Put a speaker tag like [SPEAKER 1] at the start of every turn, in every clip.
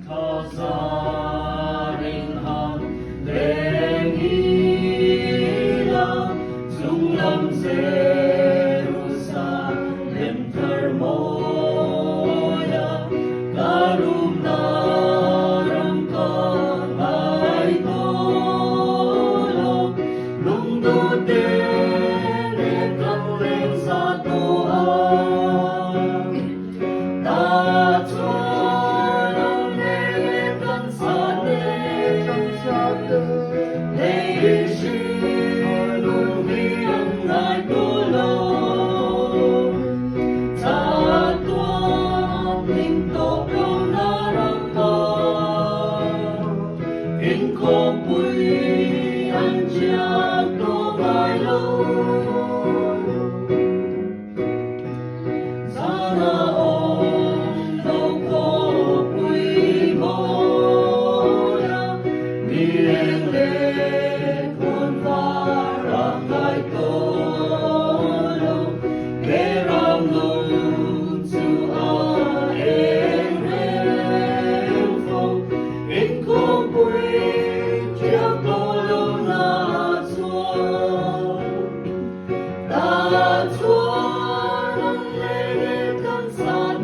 [SPEAKER 1] Kasaring hangdeng ilaw Sunglam Jerusalem termoya Karum naram kahai tolong Lungdutin ikang leng sa Tuhan Tatuan ang nilitan sa Leishin lumiyang ngay tulong Tatuan lingtokong naramdaman Inkopoy ang tiyag tumalong Sana ondaw ko po'y moya Nilenglekon parang kay tulong Kerang lunsu aeng relfong Inkopoy tiyag tulong na atsuan Tatuan ang lilitan sa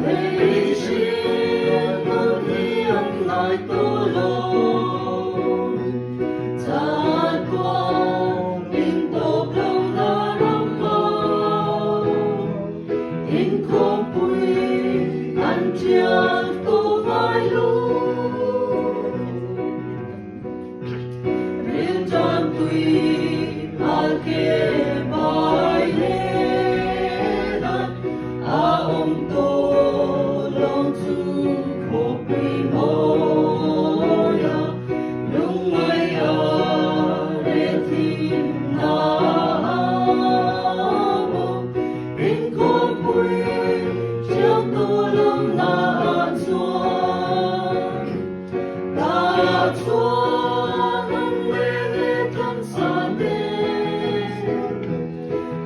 [SPEAKER 1] Leishin lumiyang ngay tulong Tatuan lingtokong naramdaman Inkopoy ang tiyag tumalong Rinjan tu'y alkebaylenan Aong tolong tukopoy moya Lungay aretin na amo Inkopoy tiyag tulong na atsuan Tatuan ang lilitan sa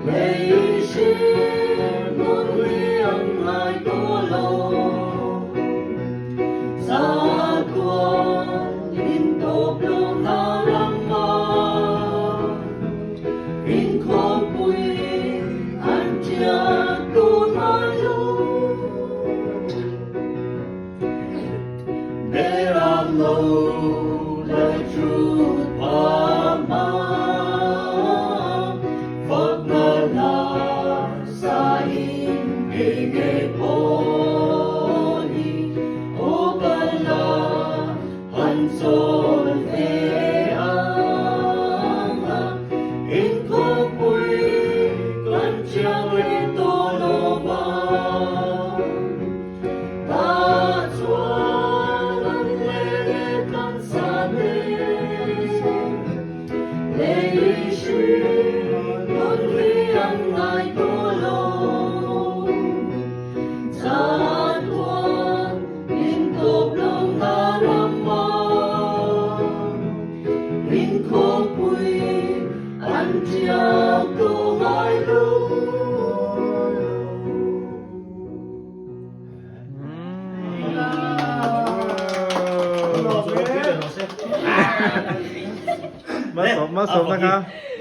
[SPEAKER 1] Leishin lumiyang ngay tulong Tatuan lingtokong naramdaman Inkopoy ang tiyag tumalong There are no the truth pamang Pag sa hingigay poni O kala hansol eanga Inkopoy kansyang itoloban Tatuan ang lilitan sa Leishin lumiyang ngay tulong Tatuan lingtokong naramdaman Inkopoy ang tiyag tumalong
[SPEAKER 2] Masuk, masuk,